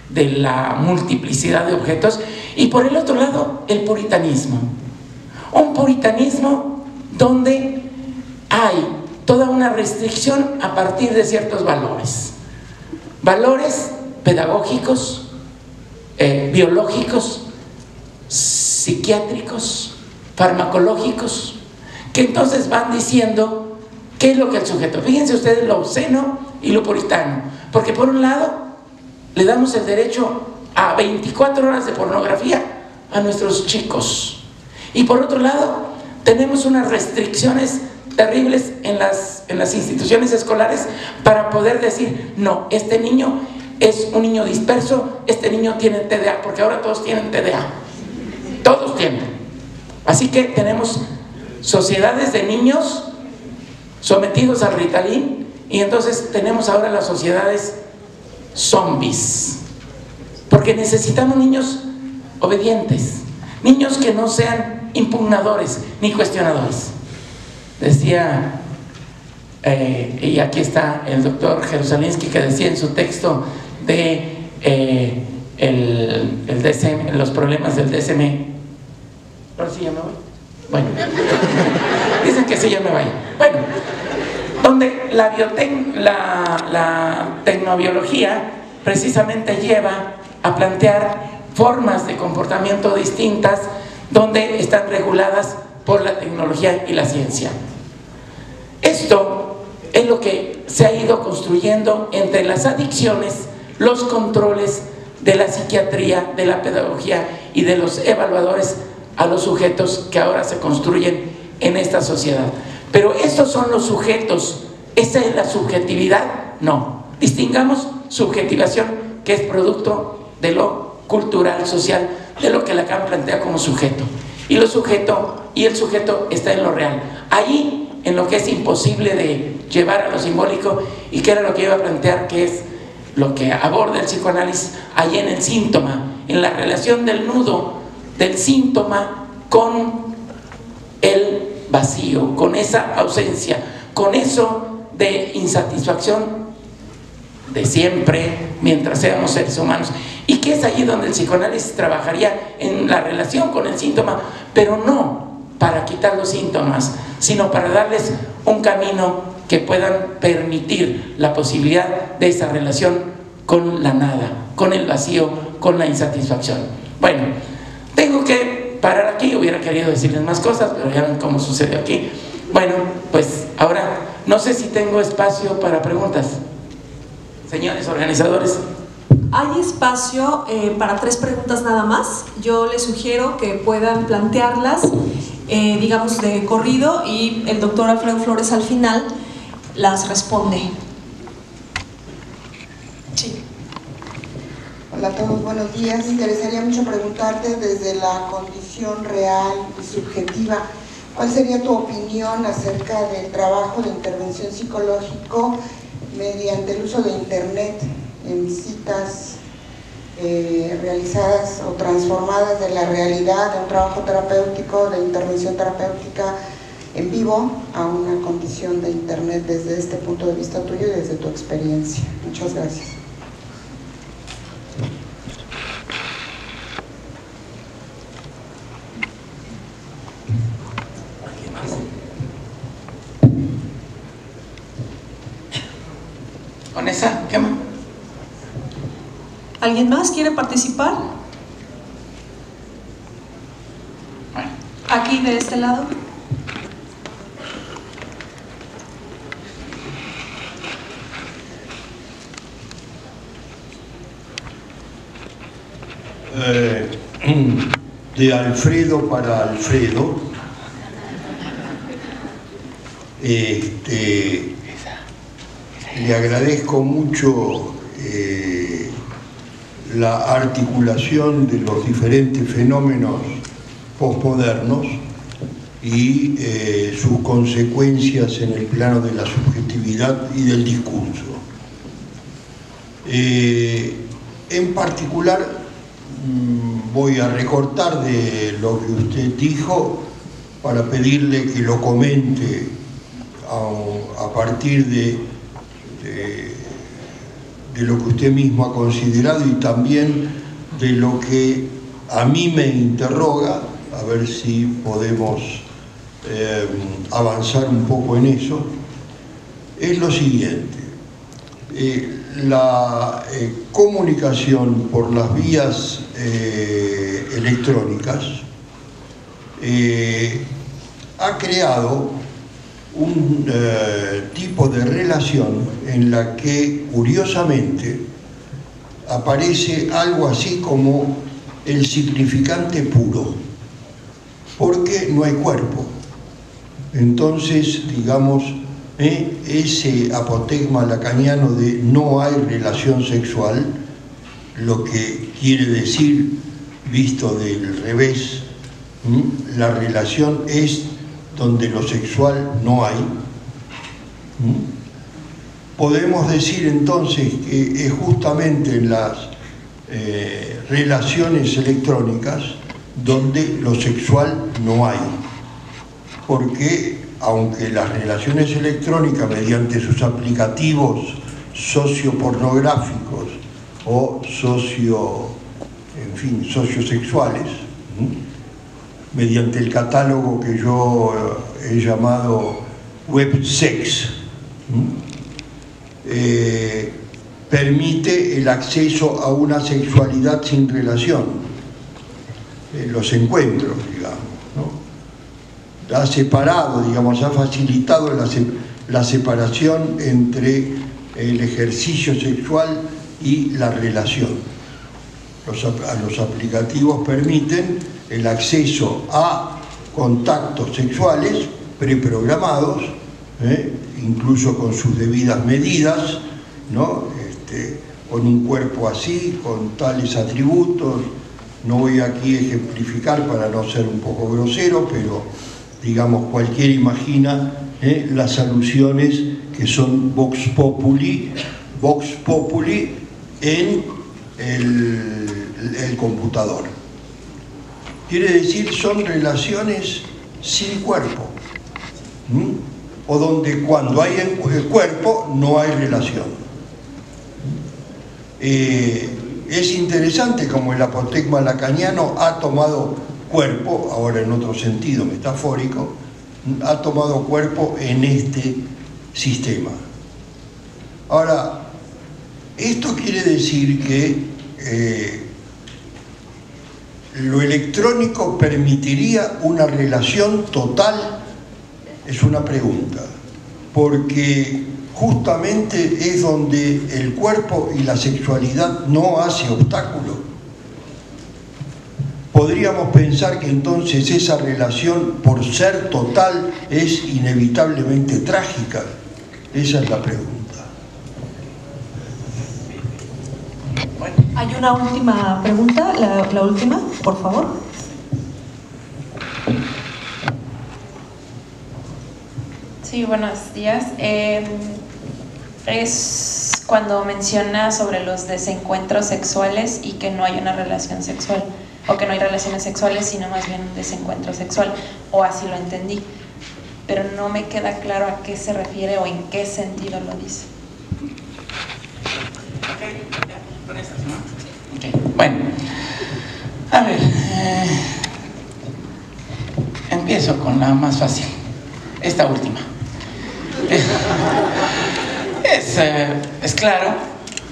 de la multiplicidad de objetos, y por el otro lado, el puritanismo. Un puritanismo donde hay toda una restricción a partir de ciertos valores. Valores pedagógicos, biológicos, psiquiátricos, farmacológicos, que entonces van diciendo qué es lo que el sujeto. Fíjense ustedes lo obsceno y lo puritano, porque por un lado le damos el derecho a 24 horas de pornografía a nuestros chicos, y por otro lado tenemos unas restricciones terribles en las instituciones escolares para poder decir, no, este niño es un niño disperso, este niño tiene TDA, porque ahora todos tienen TDA, todos tienen. Así que tenemos sociedades de niños sometidos al Ritalin, y entonces tenemos ahora las sociedades zombies, porque necesitamos niños obedientes, niños que no sean impugnadores ni cuestionadores. Decía, y aquí está el doctor Jerusalinsky, que decía en su texto de el DSM, los problemas del DSM. ¿Ahora sí ya me voy? Bueno, dicen que sí, ya me vaya. Bueno, donde la tecnobiología precisamente lleva a plantear formas de comportamiento distintas, donde están reguladas por la tecnología y la ciencia. Esto es lo que se ha ido construyendo entre las adicciones, los controles de la psiquiatría, de la pedagogía y de los evaluadores a los sujetos que ahora se construyen en esta sociedad. Pero estos son los sujetos, ¿esa es la subjetividad? No. Distingamos subjetivación, que es producto de lo cultural, social, de lo que Lacan plantea como sujeto. Y el sujeto está en lo real. Allí, en lo que es imposible de llevar a lo simbólico, y que era lo que iba a plantear, que es lo que aborda el psicoanálisis, allí en el síntoma, en la relación del nudo del síntoma con el vacío, con esa ausencia, con eso de insatisfacción de siempre mientras seamos seres humanos, y que es allí donde el psicoanálisis trabajaría en la relación con el síntoma, pero no para quitar los síntomas, sino para darles un camino que puedan permitir la posibilidad de esa relación con la nada, con el vacío, con la insatisfacción. Bueno, tengo que parar aquí, hubiera querido decirles más cosas, pero ya ven cómo sucede aquí. Bueno, pues ahora no sé si tengo espacio para preguntas. Señores organizadores. Hay espacio para 3 preguntas nada más. Yo les sugiero que puedan plantearlas, digamos, de corrido, y el doctor Alfredo Flores al final las responde. Sí. Hola a todos, buenos días. Me interesaría mucho preguntarte desde la condición real y subjetiva, ¿cuál sería tu opinión acerca del trabajo de intervención psicológico mediante el uso de Internet en citas realizadas o transformadas de la realidad de un trabajo terapéutico, de intervención terapéutica en vivo, a una condición de Internet desde este punto de vista tuyo y desde tu experiencia? Muchas gracias. Con esa, ¿qué más? ¿Alguien más quiere participar? Bueno. Aquí de este lado. De Alfredo para Alfredo. Le agradezco mucho la articulación de los diferentes fenómenos posmodernos y sus consecuencias en el plano de la subjetividad y del discurso. En particular, voy a recortar de lo que usted dijo para pedirle que lo comente a partir de lo que usted mismo ha considerado y también de lo que a mí me interroga, a ver si podemos avanzar un poco en eso. Es lo siguiente: la comunicación por las vías electrónicas ha creado un tipo de relación en la que, curiosamente, aparece algo así como el significante puro, porque no hay cuerpo. Entonces, digamos, ese apotegma lacaniano de no hay relación sexual, lo que quiere decir, visto del revés, la relación es donde lo sexual no hay. Podemos decir entonces que es justamente en las relaciones electrónicas donde lo sexual no hay, porque aunque las relaciones electrónicas mediante sus aplicativos sociopornográficos o sociosexuales, mediante el catálogo que yo he llamado websex, permite el acceso a una sexualidad sin relación, los encuentros, digamos, ¿no? Ha separado, digamos, ha facilitado la separación entre el ejercicio sexual y la relación. Los aplicativos permiten el acceso a contactos sexuales preprogramados, incluso con sus debidas medidas, ¿no? Con un cuerpo así, con tales atributos. No voy aquí a ejemplificar para no ser un poco grosero, pero digamos, cualquiera imagina las alusiones que son vox populi en el computador. Quiere decir, son relaciones sin cuerpo, o donde cuando hay el cuerpo no hay relación. Es interesante como el apotegma lacaniano ha tomado cuerpo, ahora en otro sentido metafórico, ha tomado cuerpo en este sistema. Ahora, esto quiere decir que lo electrónico permitiría una relación total, es una pregunta, porque justamente es donde el cuerpo y la sexualidad no hace obstáculo. Podríamos pensar que entonces esa relación, por ser total, es inevitablemente trágica. Esa es la pregunta. Hay una última pregunta, la última, por favor. Sí, buenos días. Es cuando menciona sobre los desencuentros sexuales y que no hay una relación sexual, o que no hay relaciones sexuales, sino más bien un desencuentro sexual, o así lo entendí, pero no me queda claro a qué se refiere o en qué sentido lo dice. Bueno, a ver, empiezo con la más fácil, esta última. Es claro,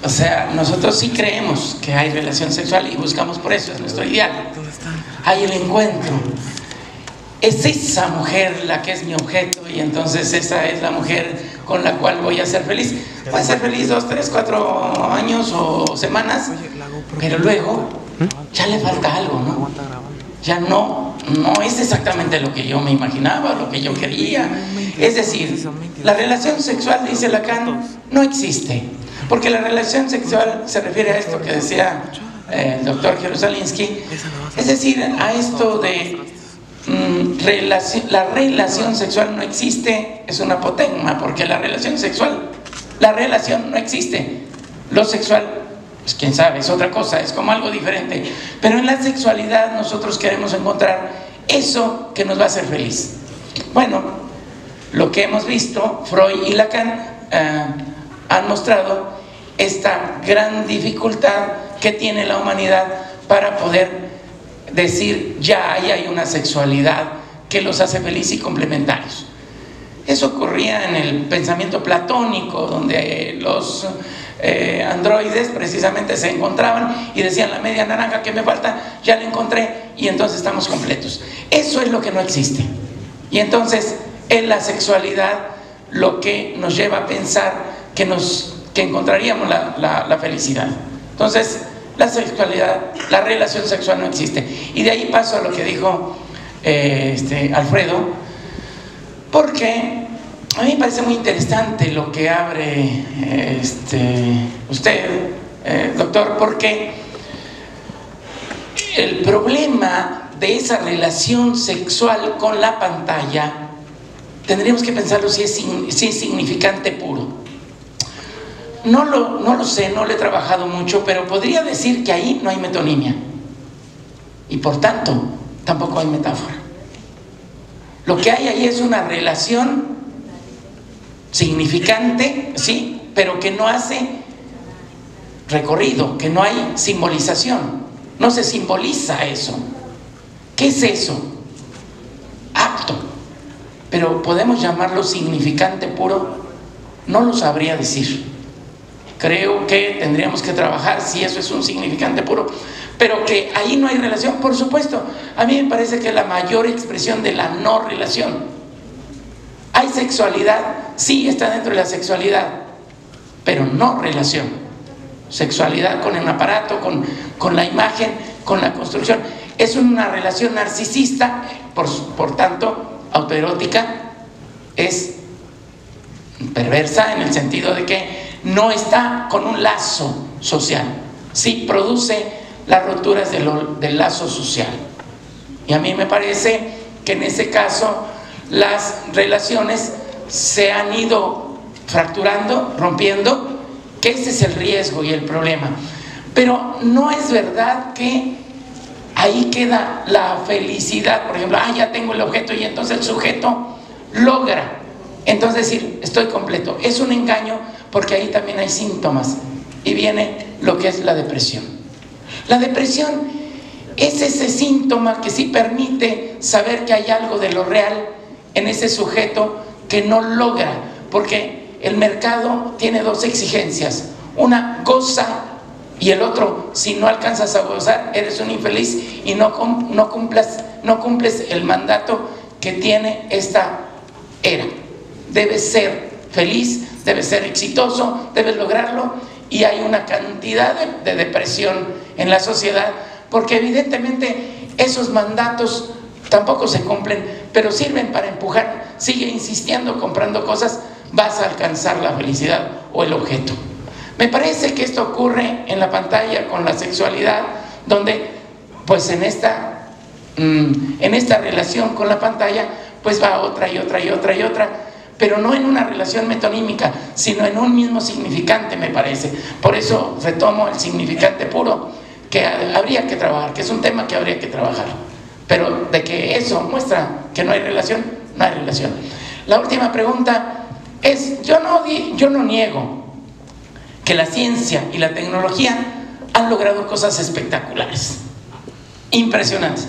o sea, nosotros sí creemos que hay relación sexual y buscamos por eso, es nuestro ideal. Hay el encuentro. Es esa mujer la que es mi objeto y entonces esa es la mujer con la cual voy a ser feliz. Voy a ser feliz 2, 3, 4 años o semanas, pero luego ya le falta algo, ¿no? Ya no es exactamente lo que yo me imaginaba, lo que yo quería. Es decir, la relación sexual, dice Lacan, no existe. Porque la relación sexual se refiere a esto que decía el doctor Jerusalinsky, es decir, a esto de la relación sexual no existe, es un apotegma, porque la relación no existe. Lo sexual, pues quién sabe, es otra cosa, es como algo diferente. Pero en la sexualidad nosotros queremos encontrar eso que nos va a hacer feliz. Bueno, lo que hemos visto, Freud y Lacan han mostrado esta gran dificultad que tiene la humanidad para poder decir ya hay una sexualidad que los hace felices y complementarios. Eso ocurría en el pensamiento platónico, donde los androides precisamente se encontraban y decían: la media naranja que me falta, ya la encontré y entonces estamos completos. Eso es lo que no existe. Y entonces en la sexualidad lo que nos lleva a pensar que encontraríamos la felicidad. Entonces la sexualidad, la relación sexual no existe. Y de ahí paso a lo que dijo Alfredo, porque a mí me parece muy interesante lo que abre usted, doctor, porque el problema de esa relación sexual con la pantalla tendríamos que pensarlo si es significante puro. No lo sé, no lo he trabajado mucho, pero podría decir que ahí no hay metonimia y por tanto tampoco hay metáfora. Lo que hay ahí es una relación significante, sí, pero que no hace recorrido, que no hay simbolización, no se simboliza eso. ¿Qué es eso? Acto. Pero podemos llamarlo significante puro, no lo sabría decir. Creo que tendríamos que trabajar si eso es un significante puro, pero que ahí no hay relación, por supuesto. A mí me parece que es la mayor expresión de la no relación. Hay sexualidad, sí, está dentro de la sexualidad, pero no relación. Sexualidad con el aparato, con la imagen, con la construcción. Es una relación narcisista, por tanto, autoerótica, es perversa en el sentido de que no está con un lazo social, sí produce las roturas del lazo social. Y a mí me parece que en ese caso las relaciones se han ido fracturando, rompiendo, que ese es el riesgo y el problema. Pero no es verdad que ahí queda la felicidad. Por ejemplo, ya tengo el objeto y entonces el sujeto logra entonces decir estoy completo. Es un engaño, porque ahí también hay síntomas y viene lo que es la depresión. La depresión es ese síntoma que sí permite saber que hay algo de lo real en ese sujeto que no logra, porque el mercado tiene dos exigencias: una, goza, y el otro, si no alcanzas a gozar, eres un infeliz y no cumples el mandato que tiene esta era. Debes ser feliz, debes ser exitoso, debes lograrlo, y hay una cantidad de depresión en la sociedad, porque evidentemente esos mandatos tampoco se cumplen, pero sirven para empujar. Sigue insistiendo, comprando cosas, vas a alcanzar la felicidad o el objeto. Me parece que esto ocurre en la pantalla con la sexualidad, donde pues en esta relación con la pantalla pues va otra y otra y otra y otra, pero no en una relación metonímica, sino en un mismo significante, me parece. Por eso retomo el significante puro, que habría que trabajar, que es un tema que habría que trabajar. Pero de que eso muestra que no hay relación, no hay relación. La última pregunta es: yo no niego que la ciencia y la tecnología han logrado cosas espectaculares, impresionantes.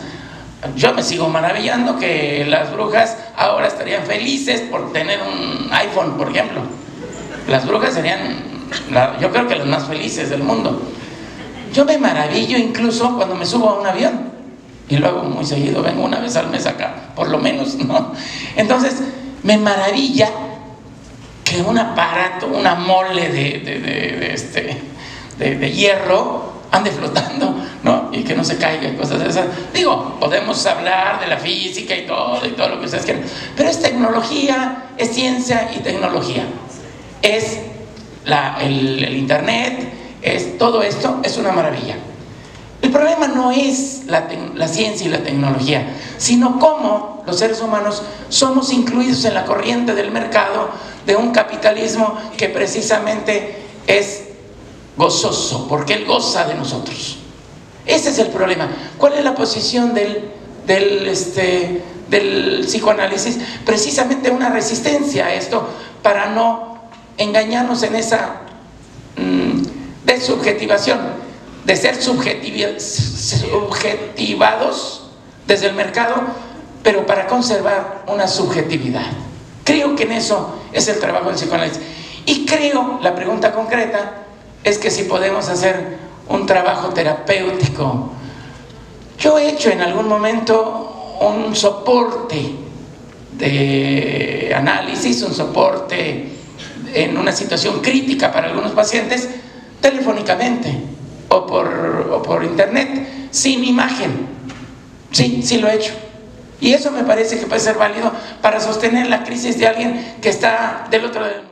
Yo me sigo maravillando que las brujas ahora estarían felices por tener un iPhone, por ejemplo. Las brujas serían, yo creo que las más felices del mundo. Yo me maravillo incluso cuando me subo a un avión, y luego muy seguido, vengo una vez al mes acá, por lo menos, ¿no? Entonces me maravilla que un aparato, una mole de hierro ande flotando, ¿no? Y que no se caiga, cosas de esas. Digo, podemos hablar de la física y todo lo que ustedes quieran, pero es tecnología, es ciencia y tecnología. Es el internet, todo esto es una maravilla. El problema no es la ciencia y la tecnología, sino cómo los seres humanos somos incluidos en la corriente del mercado de un capitalismo que precisamente es gozoso, porque él goza de nosotros. Ese es el problema. ¿Cuál es la posición del psicoanálisis? Precisamente una resistencia a esto, para no engañarnos en esa desubjetivación, de ser subjetivados desde el mercado, pero para conservar una subjetividad. Creo que en eso es el trabajo del psicoanálisis. Y creo, la pregunta concreta es que si podemos hacer un trabajo terapéutico. Yo he hecho en algún momento un soporte de análisis, un soporte en una situación crítica para algunos pacientes, telefónicamente o por internet, sin imagen. Sí lo he hecho. Y eso me parece que puede ser válido para sostener la crisis de alguien que está del otro lado del